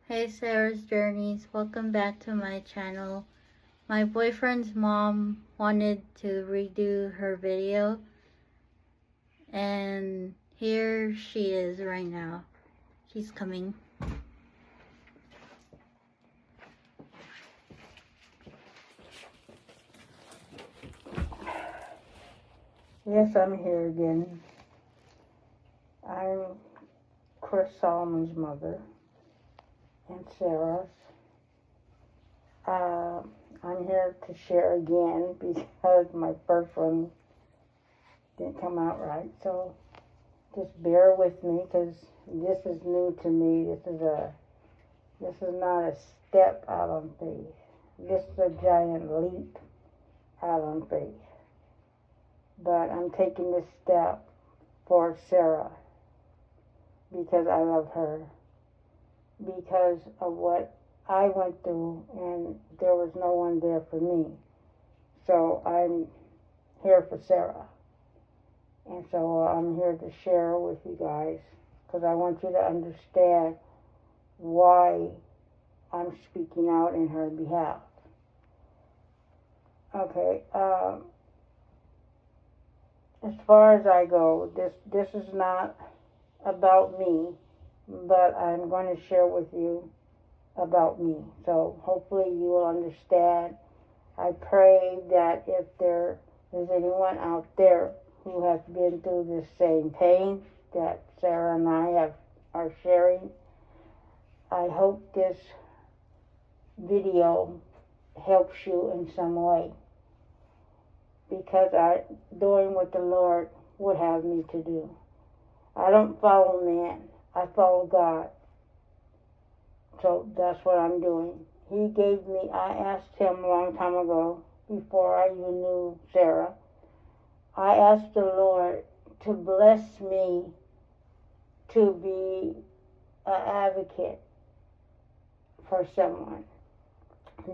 Hey Sarah's Journeys, welcome back to my channel. My boyfriend's mom wanted to redo her video, and here she is right now. She's coming. Yes, I'm here again. I'm Chris Solomon's mother and Sarah's. I'm here to share again because my first one didn't come out right. So just bear with me because this is new to me. This is not a step out on faith. This is a giant leap out on faith. But I'm taking this step for Sarah because I love her, because of what I went through, and there was no one there for me. So I'm here for Sarah. And so I'm here to share with you guys because I want you to understand why I'm speaking out in her behalf. Okay, as far as I go, this is not about me, but I'm going to share with you about me. So hopefully you will understand. I pray that if there is anyone out there who has been through this same pain that Sarah and I are sharing, I hope this video helps you in some way, because I'm doing what the Lord would have me to do. I don't follow man, I follow God. So that's what I'm doing. I asked him a long time ago, before I even knew Sarah, I asked the Lord to bless me to be an advocate for someone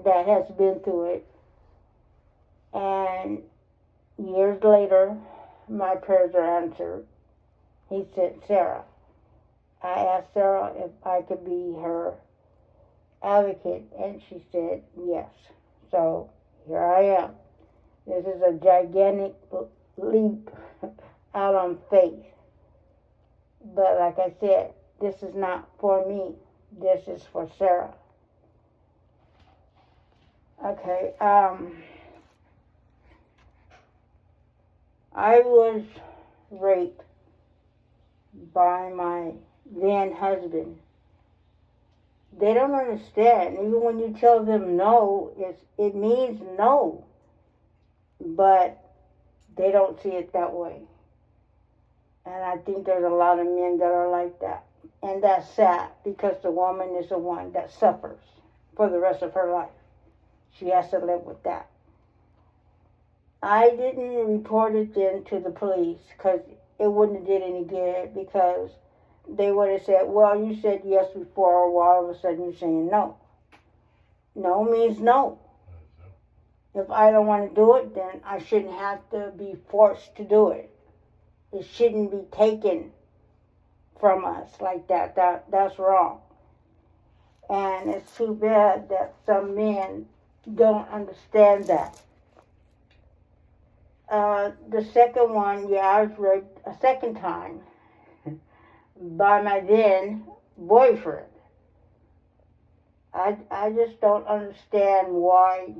that has been through it. And years later, my prayers are answered. He said, Sarah. I asked Sarah if I could be her advocate, and she said yes. So here I am. This is a gigantic leap out on faith. But like I said, this is not for me. This is for Sarah. Okay, I was raped by my then husband. They don't understand. Even when you tell them no, it means no. But they don't see it that way. And I think there's a lot of men that are like that. And that's sad, because the woman is the one that suffers for the rest of her life. She has to live with that. I didn't report it then to the police because it wouldn't have did any good, because they would have said, well, you said yes before, or all of a sudden you're saying no. No means no. If I don't want to do it, then I shouldn't have to be forced to do it. It shouldn't be taken from us like that. That's wrong. And it's too bad that some men don't understand that. The second one, I was raped a second time by my then boyfriend. I just don't understand why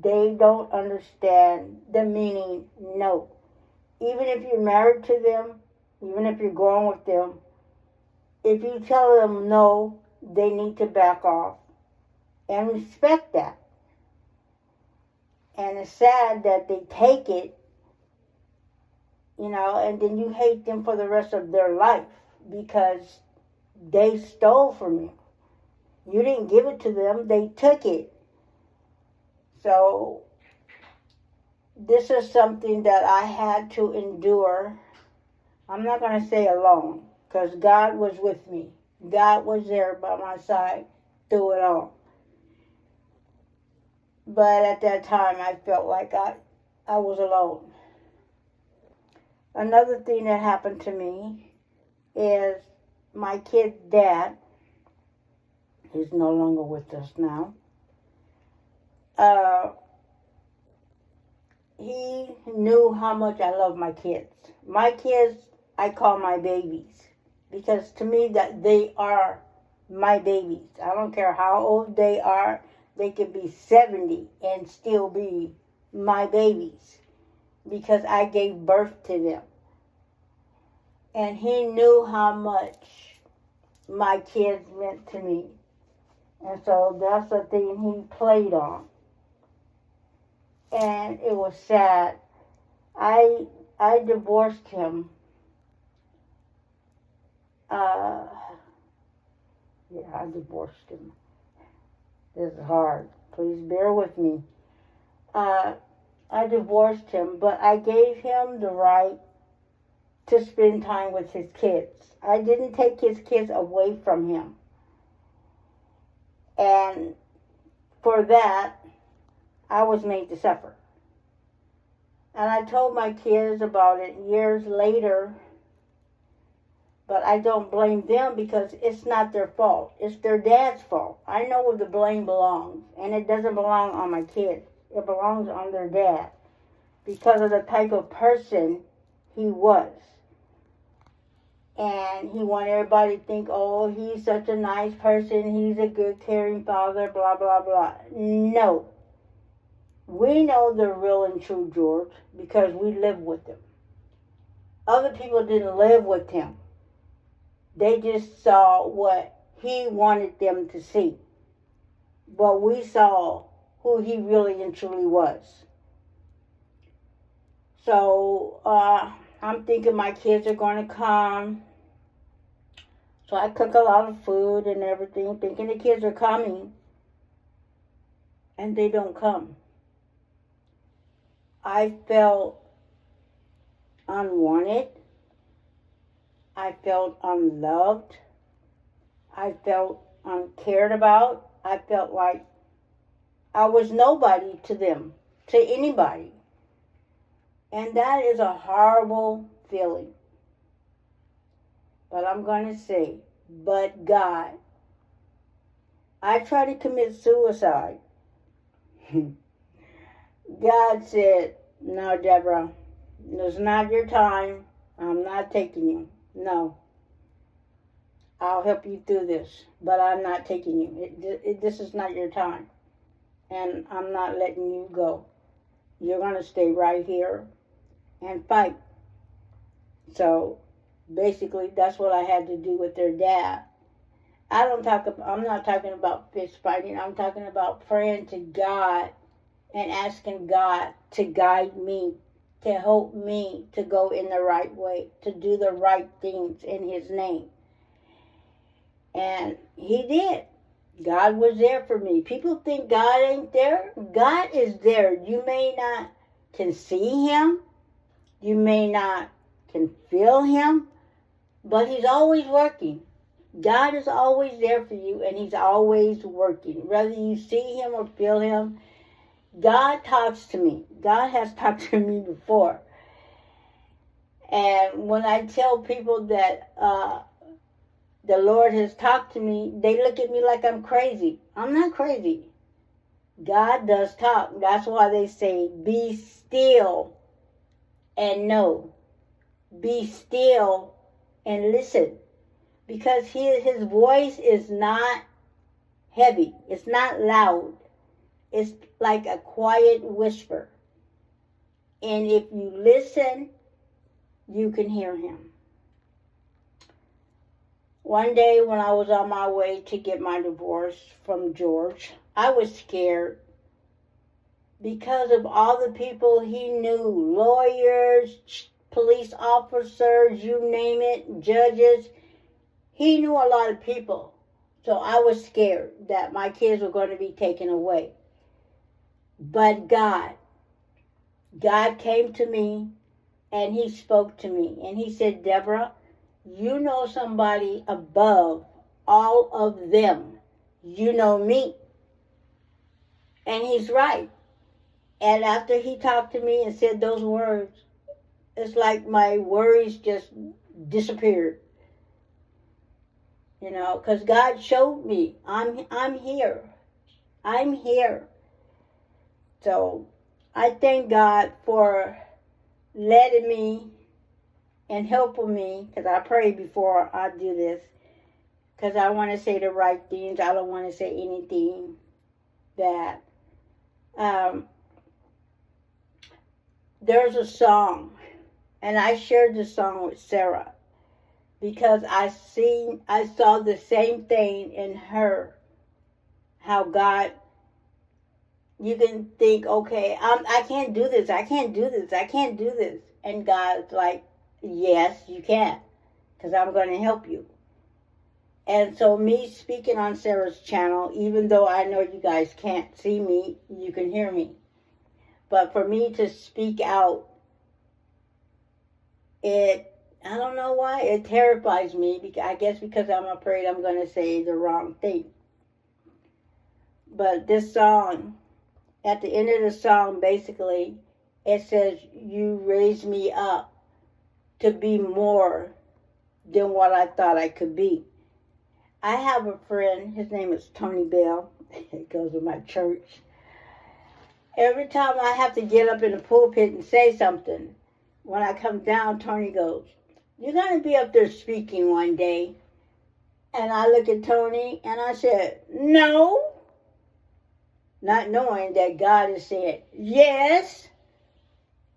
they don't understand the meaning no. Even if you're married to them, even if you're going with them, if you tell them no, they need to back off and respect that. And it's sad that they take it, and then you hate them for the rest of their life because they stole from you. You didn't give it to them, they took it. So this is something that I had to endure. I'm not going to say alone, because God was with me. God was there by my side through it all. But at that time, I felt like I was alone. Another thing that happened to me is my kid's dad He's no longer with us now. He knew how much I love my kids. My kids, I call my babies, because to me that they are my babies. I don't care how old they are. They could be 70 and still be my babies, because I gave birth to them. And he knew how much my kids meant to me. And so that's the thing he played on. And it was sad. I divorced him. I divorced him. This is hard. Please bear with me. I divorced him, but I gave him the right to spend time with his kids. I didn't take his kids away from him. And for that, I was made to suffer. And I told my kids about it years later, but I don't blame them, because it's not their fault. It's their dad's fault. I know where the blame belongs, and it doesn't belong on my kids. It belongs on their dad, because of the type of person he was. And he wanted everybody to think, oh, he's such a nice person, he's a good, caring father, blah, blah, blah. No. We know the real and true George, because we live with him. Other people didn't live with him. They just saw what he wanted them to see. But we saw who he really and truly was. So I'm thinking my kids are going to come. So I cook a lot of food and everything, thinking the kids are coming. And they don't come. I felt unwanted. I felt unloved. I felt uncared about. I felt like I was nobody to them, to anybody. And that is a horrible feeling. But I'm going to say, but God. I tried to commit suicide. God said, no, Deborah, it's not your time. I'm not taking you. No. I'll help you through this, but I'm not taking you. This is not your time. And I'm not letting you go. You're going to stay right here and fight. So basically, that's what I had to do with their dad. I'm not talking about fist fighting. I'm talking about praying to God and asking God to guide me, to help me to go in the right way, to do the right things in His name. And He did. God was there for me. People think God ain't there. God is there. You may not can see Him. You may not can feel Him. But He's always working. God is always there for you, and He's always working. Whether you see Him or feel Him, God talks to me. God has talked to me before. And when I tell people that the Lord has talked to me, they look at me like I'm crazy. I'm not crazy. God does talk. That's why they say, be still and know. Be still and listen. Because his voice is not heavy. It's not loud. It's like a quiet whisper. And if you listen, you can hear Him. One day when I was on my way to get my divorce from George, I was scared because of all the people he knew, lawyers, police officers, you name it, judges. He knew a lot of people. So I was scared that my kids were going to be taken away. But God came to me and He spoke to me. And He said, Deborah, you know somebody above all of them. You know me. And He's right. And after He talked to me and said those words, it's like my worries just disappeared. you know, because God showed me I'm here. I'm here. So I thank God for letting me and helping me, because I pray before I do this, because I want to say the right things. I don't want to say anything bad. There's a song, and I shared the song with Sarah because I saw the same thing in her. How God, you can think, okay, I can't do this, I can't do this, I can't do this. And God's like, yes, you can, because I'm going to help you. And so me speaking on Sarah's channel, even though I know you guys can't see me, you can hear me. But for me to speak out, I don't know why, it terrifies me. I guess because I'm afraid I'm going to say the wrong thing. But this song, at the end of the song, basically, it says, you raised me up to be more than what I thought I could be. I have a friend, his name is Tony Bell. He goes to my church. Every time I have to get up in the pulpit and say something, when I come down, Tony goes, you're going to be up there speaking one day. And I look at Tony and I said, no. Not knowing that God is saying, yes,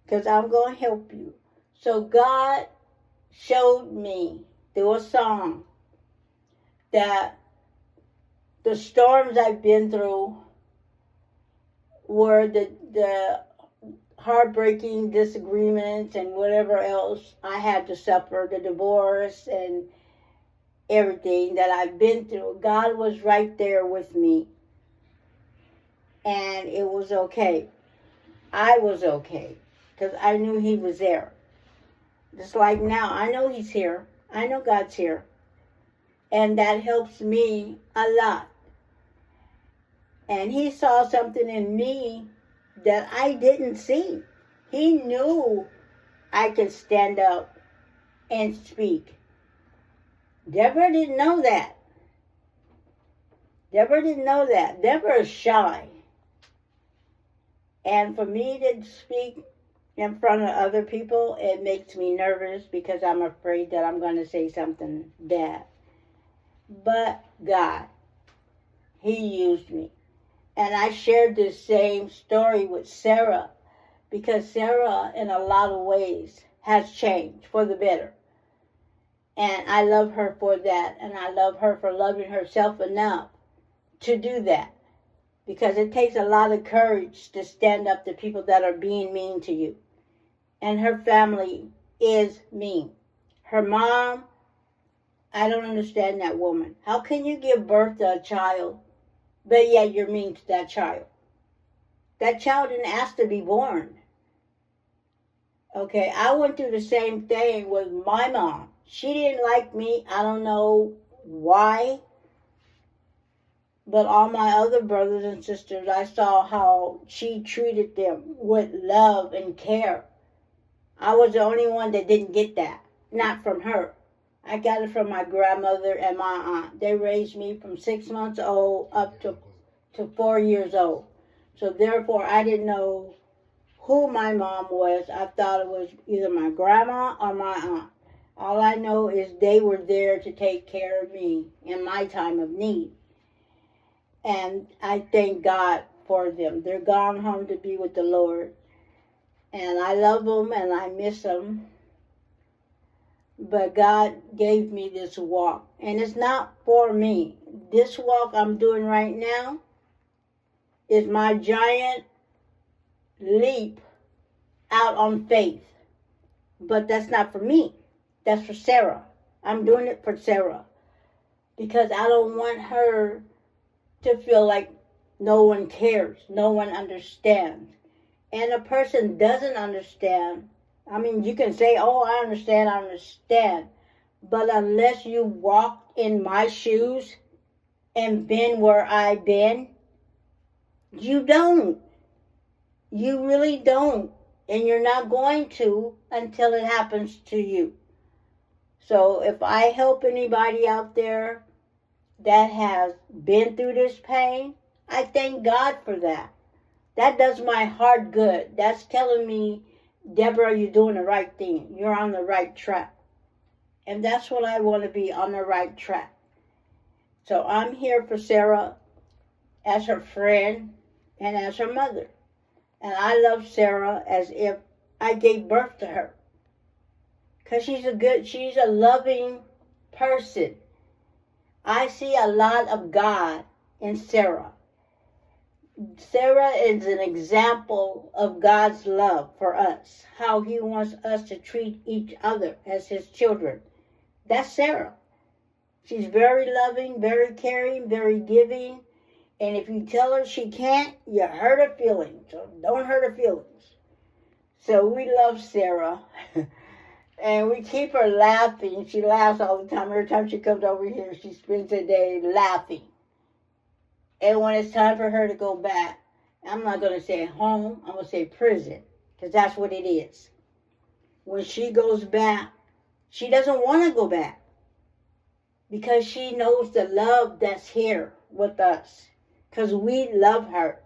because I'm going to help you. So God showed me through a song that the storms I've been through were the heartbreaking disagreements and whatever else I had to suffer, the divorce and everything that I've been through. God was right there with me. And it was okay. I was okay because I knew He was there. Just like now, I know He's here. I know God's here. And that helps me a lot. And He saw something in me that I didn't see. He knew I could stand up and speak. Deborah didn't know that. Deborah didn't know that. Deborah is shy. And for me to speak in front of other people, it makes me nervous because I'm afraid that I'm going to say something bad. But God, He used me. And I shared this same story with Sarah because Sarah, in a lot of ways, has changed for the better. And I love her for that. And I love her for loving herself enough to do that. Because it takes a lot of courage to stand up to people that are being mean to you. And her family is mean. Her mom, I don't understand that woman. How can you give birth to a child, but yet you're mean to that child? That child didn't ask to be born. Okay, I went through the same thing with my mom. She didn't like me. I don't know why. But all my other brothers and sisters, I saw how she treated them with love and care. I was the only one that didn't get that. Not from her. I got it from my grandmother and my aunt. They raised me from 6 months old up to 4 years old. So therefore, I didn't know who my mom was. I thought it was either my grandma or my aunt. All I know is they were there to take care of me in my time of need. And I thank God for them. They're gone home to be with the Lord. And I love them and I miss them. But God gave me this walk. And it's not for me. This walk I'm doing right now is my giant leap out on faith. But that's not for me. That's for Sarah. I'm doing it for Sarah. Because I don't want her to feel like no one cares, no one understands. And a person doesn't understand. I mean, you can say, oh, I understand. But unless you walk in my shoes and been where I've been, you don't. You really don't. And you're not going to until it happens to you. So if I help anybody out there that has been through this pain, I thank God for that. That does my heart good. That's telling me, Deborah, you're doing the right thing. You're on the right track. And that's what I want to be, on the right track. So I'm here for Sarah as her friend and as her mother. And I love Sarah as if I gave birth to her. Because she's a loving person. I see a lot of God in Sarah. Sarah is an example of God's love for us, how he wants us to treat each other as his children. That's Sarah. She's very loving, very caring, very giving. And if you tell her she can't, you hurt her feelings. So don't hurt her feelings. So we love Sarah. And we keep her laughing. She laughs all the time. Every time she comes over here, she spends the day laughing. And when it's time for her to go back, I'm not going to say home, I'm going to say prison. Because that's what it is. When she goes back, she doesn't want to go back. Because she knows the love that's here with us. Because we love her.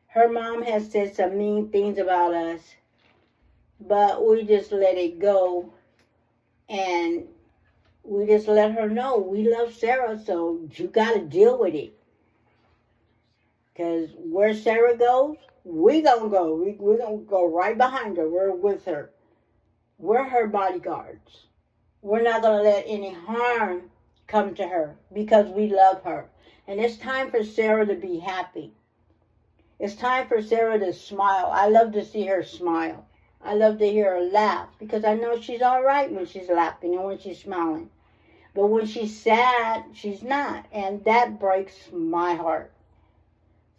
Her mom has said some mean things about us. But we just let it go. And we just let her know we love Sarah. So you got to deal with it. Because where Sarah goes, we going to go. We're going to go right behind her. We're with her. We're her bodyguards. We're not going to let any harm come to her because we love her. And it's time for Sarah to be happy. It's time for Sarah to smile. I love to see her smile. I love to hear her laugh because I know she's all right when she's laughing and when she's smiling. But when she's sad, she's not. And that breaks my heart.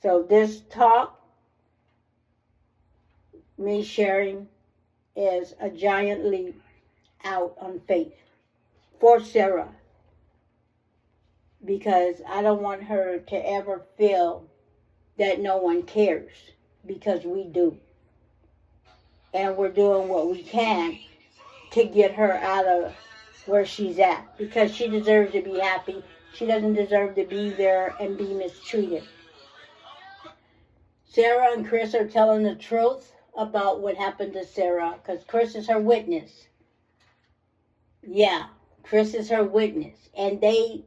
So this talk, me sharing, is a giant leap out on faith for Sarah. Because I don't want her to ever feel that no one cares. Because we do. And we're doing what we can to get her out of where she's at. Because she deserves to be happy. She doesn't deserve to be there and be mistreated. Sarah and Chris are telling the truth about what happened to Sarah. Because Chris is her witness. Yeah, Chris is her witness. And they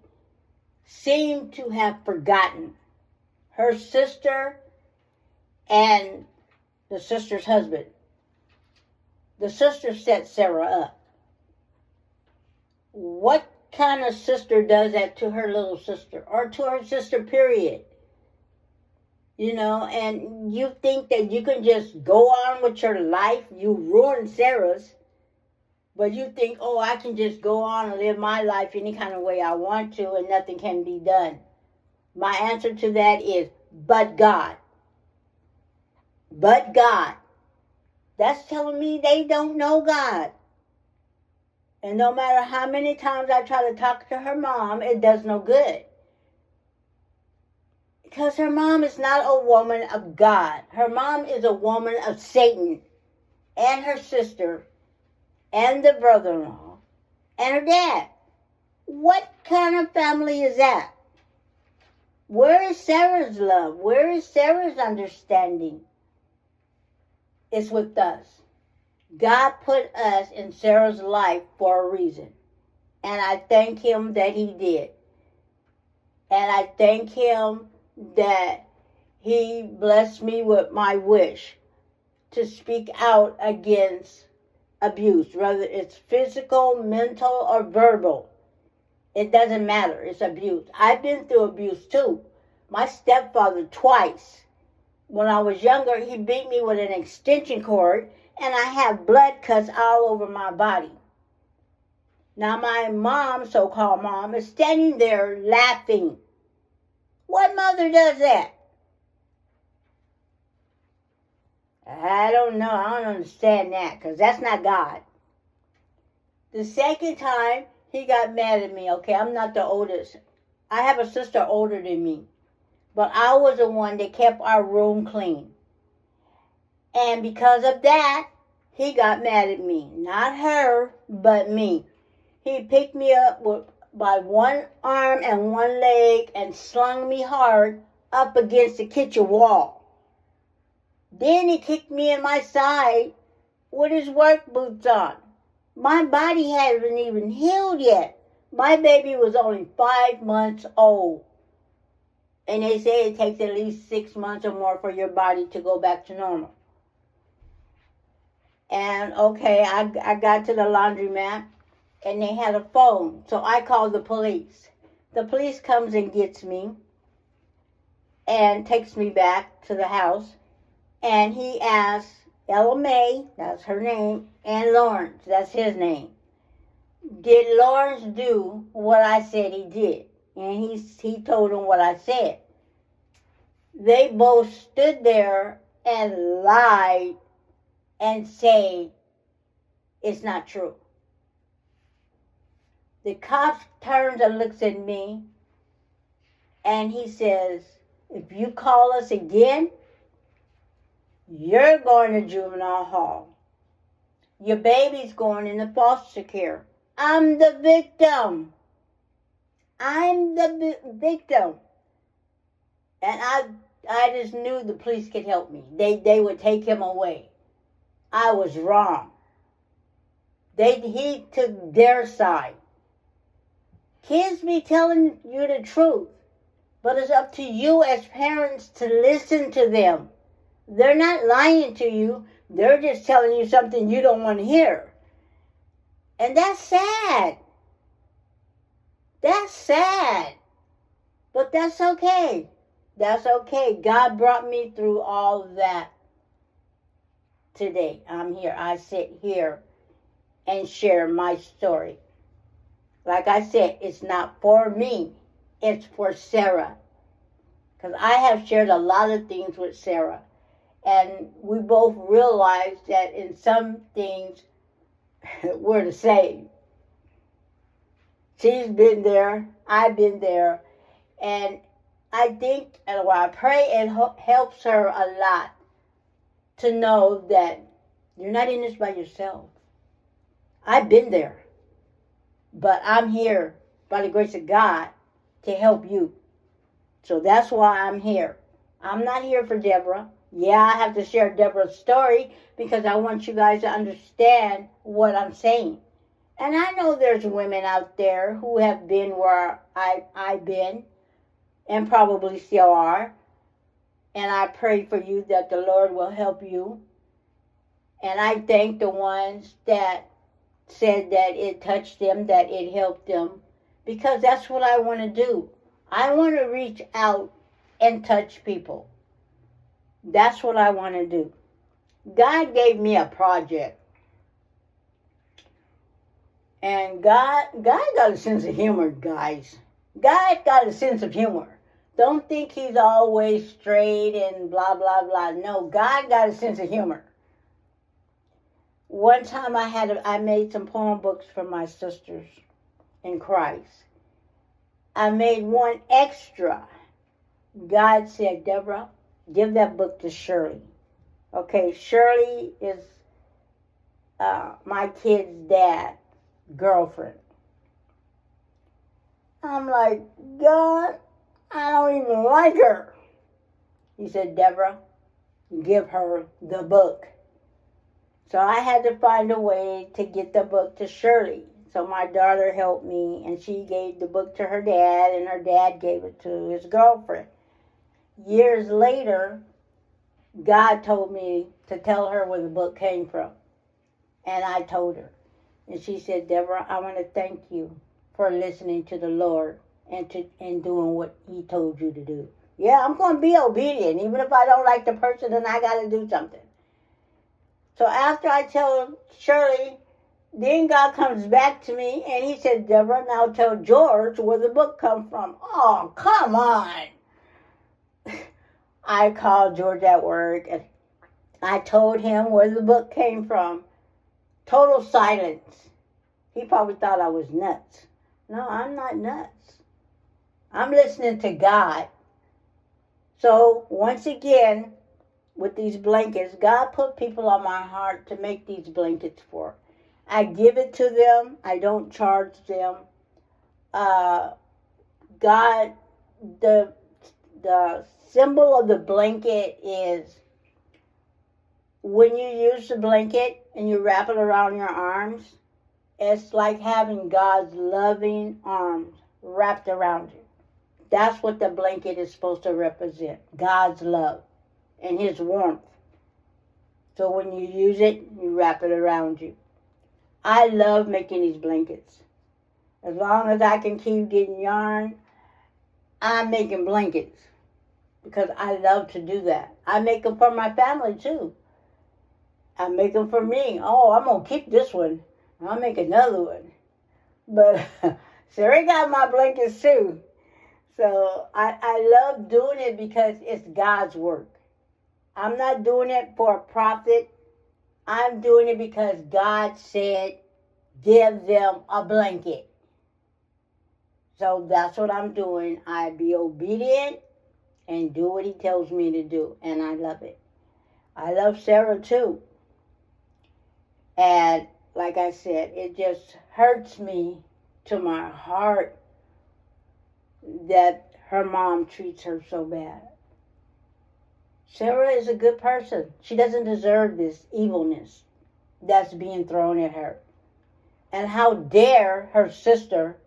seem to have forgotten. Her sister and the sister's husband. The sister set Sarah up. What kind of sister does that to her little sister? Or to her sister, period? You know, and you think that you can just go on with your life. You ruined Sarah's. But you think, oh, I can just go on and live my life any kind of way I want to and nothing can be done. My answer to that is, but God. But God. That's telling me they don't know God. And no matter how many times I try to talk to her mom, it does no good. Because her mom is not a woman of God. Her mom is a woman of Satan. And her sister. And the brother-in-law. And her dad. What kind of family is that? Where is Sarah's love? Where is Sarah's understanding? It's with us. God put us in Sarah's life for a reason. And I thank him that he did. And I thank him that he blessed me with my wish to speak out against abuse. Whether it's physical, mental, or verbal. It doesn't matter. It's abuse. I've been through abuse too. My stepfather twice. When I was younger, he beat me with an extension cord, and I have blood cuts all over my body. Now my mom, so-called mom, is standing there laughing. What mother does that? I don't know. I don't understand that, because that's not God. The second time, he got mad at me. Okay, I'm not the oldest. I have a sister older than me. But I was the one that kept our room clean. And because of that, he got mad at me. Not her, but me. He picked me up with by one arm and one leg and slung me hard up against the kitchen wall. Then he kicked me in my side with his work boots on. My body hasn't even healed yet. My baby was only 5 months old. And they say it takes at least 6 months or more for your body to go back to normal. And okay, I got to the laundromat and they had a phone. So I called the police. The police comes and gets me and takes me back to the house. And he asked Ella May, that's her name, and Lawrence, that's his name. Did Lawrence do what I said he did? And he told him what I said. They both stood there and lied and say it's not true. The cop turns and looks at me and he says, if you call us again, you're going to juvenile hall. Your baby's going into foster care. I'm the victim. I'm the victim. And I just knew the police could help me. They would take him away. I was wrong. He took their side. Kids be telling you the truth. But it's up to you as parents to listen to them. They're not lying to you. They're just telling you something you don't want to hear. And that's sad. That's sad. But that's okay. That's okay. God brought me through all of that today. I'm here. I sit here and share my story. Like I said, it's not for me. It's for Sarah. Because I have shared a lot of things with Sarah. And we both realized that in some things, we're the same. She's been there. I've been there. And I think, and I pray it helps her a lot to know that you're not in this by yourself. I've been there. But I'm here by the grace of God to help you. So that's why I'm here. I'm not here for Deborah. Yeah, I have to share Deborah's story because I want you guys to understand what I'm saying. And I know there's women out there who have been where I've been and probably still are. And I pray for you that the Lord will help you. And I thank the ones that said that it touched them, that it helped them, because that's what I want to do. I want to reach out and touch people. That's what I want to do. God gave me a project. And God got a sense of humor, guys. God got a sense of humor. Don't think he's always straight and blah, blah, blah. No, God got a sense of humor. One time I made some poem books for my sisters in Christ. I made one extra. God said, Deborah, give that book to Shirley. Okay, Shirley is my kid's dad's girlfriend. I'm like, God, I don't even like her. He said, Deborah, give her the book. So I had to find a way to get the book to Shirley. So my daughter helped me, and she gave the book to her dad, and her dad gave it to his girlfriend. Years later, God told me to tell her where the book came from. And I told her. And she said, Deborah, I want to thank you for listening to the Lord and doing what he told you to do. Yeah, I'm going to be obedient. Even if I don't like the person, then I got to do something. So after I tell Shirley, then God comes back to me and he said, Deborah, now tell George where the book come from. Oh, come on. I called George at work and I told him where the book came from. Total silence. He probably thought I was nuts. No, I'm not nuts. I'm listening to God. So once again, with these blankets, God put people on my heart to make these blankets for. I give it to them. I don't charge them. God, the symbol of the blanket is when you use the blanket and you wrap it around your arms, it's like having God's loving arms wrapped around you. That's what the blanket is supposed to represent, God's love and His warmth. So when you use it, you wrap it around you. I love making these blankets. As long as I can keep getting yarn, I'm making blankets because I love to do that. I make them for my family too. I make them for me. Oh, I'm going to keep this one. I'll make another one. But Sarah got my blankets too. So I love doing it because it's God's work. I'm not doing it for a profit. I'm doing it because God said, give them a blanket. So that's what I'm doing. I be obedient and do what He tells me to do. And I love it. I love Sarah too. And like I said, it just hurts me to my heart that her mom treats her so bad. Sarah is a good person. She doesn't deserve this evilness that's being thrown at her. And how dare her sister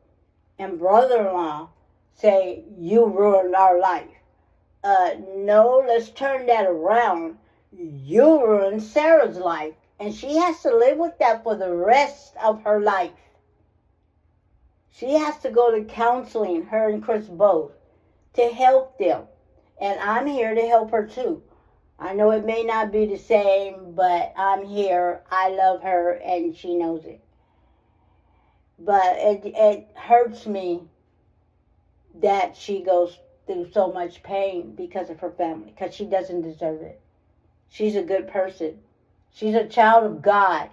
and brother-in-law say, you ruined our life. No, let's turn that around. You ruined Sarah's life. And she has to live with that for the rest of her life. She has to go to counseling, her and Chris both, to help them. And I'm here to help her too. I know it may not be the same, but I'm here. I love her and she knows it. But it hurts me that she goes through so much pain because of her family, because she doesn't deserve it. She's a good person. She's a child of God.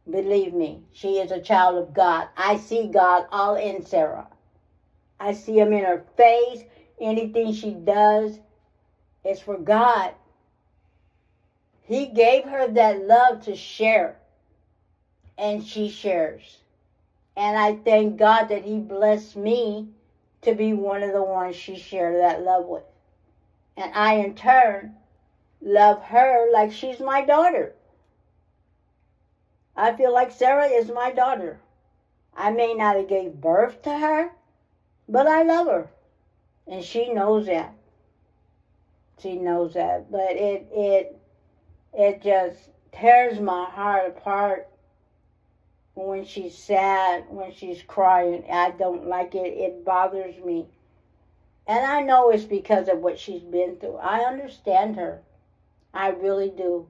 Believe me, she is a child of God. I see God all in Sarah. I see Him in her face. Anything she does is for God. He gave her that love to share, and she shares. And I thank God that He blessed me to be one of the ones she shared that love with. And I, in turn, love her like she's my daughter. I feel like Sarah is my daughter. I may not have gave birth to her, but I love her. And she knows that. She knows that. But it just tears my heart apart when she's sad, when she's crying. I don't like it. It bothers me. And I know it's because of what she's been through. I understand her. I really do.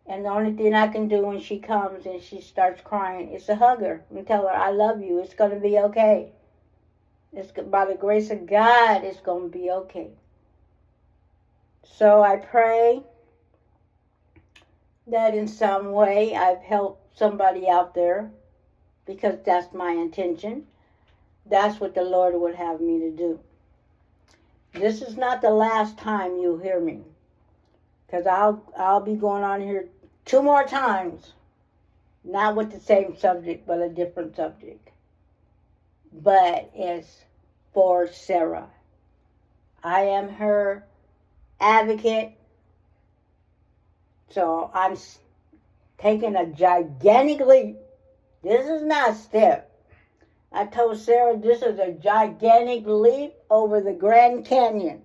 And the only thing I can do when she comes and she starts crying is to hug her and tell her, I love you. It's going to be okay. It's by the grace of God, it's going to be okay. So I pray that in some way I've helped somebody out there, because that's my intention. That's what the Lord would have me to do. This is not the last time you'll hear me, because I'll be going on here 2 more times, not with the same subject, but a different subject. But it's for Sarah. I am her advocate. So I'm taking a gigantic leap. This is not a step. I told Sarah this is a gigantic leap over the Grand Canyon.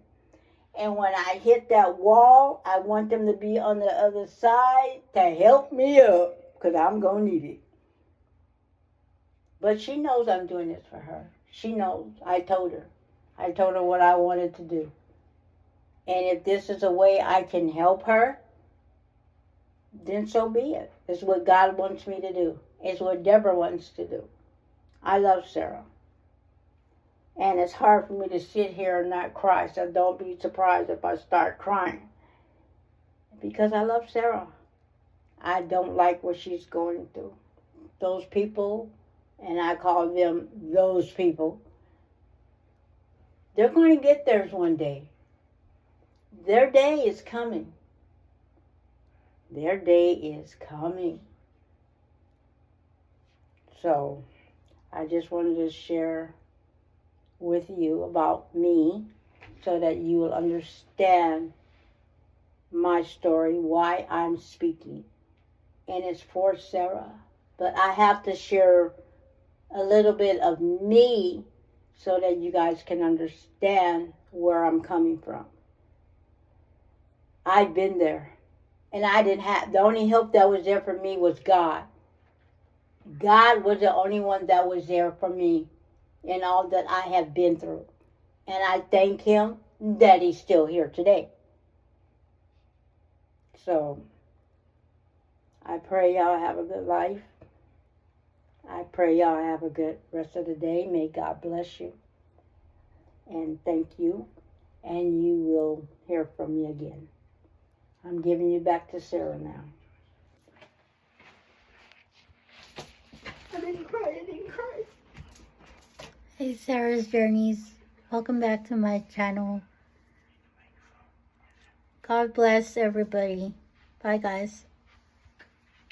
And when I hit that wall, I want them to be on the other side to help me up, because I'm going to need it. But she knows I'm doing this for her. She knows. I told her. I told her what I wanted to do. And if this is a way I can help her, then so be it. It's what God wants me to do. It's what Deborah wants to do. I love Sarah. And it's hard for me to sit here and not cry, so don't be surprised if I start crying. Because I love Sarah. I don't like what she's going through. Those people, and I call them those people, they're going to get theirs one day. Their day is coming. Their day is coming. So, I just wanted to share with you about me so that you will understand my story, why I'm speaking. And it's for Sarah. But I have to share a little bit of me so that you guys can understand where I'm coming from. I've been there. And I didn't have, the only help that was there for me was God. God was the only one that was there for me in all that I have been through. And I thank Him that He's still here today. So, I pray y'all have a good life. I pray y'all have a good rest of the day. May God bless you. And thank you. And you will hear from me again. I'm giving you back to Sarah now. I didn't cry. Hey, Sarah's Journeys. Welcome back to my channel. God bless everybody. Bye, guys.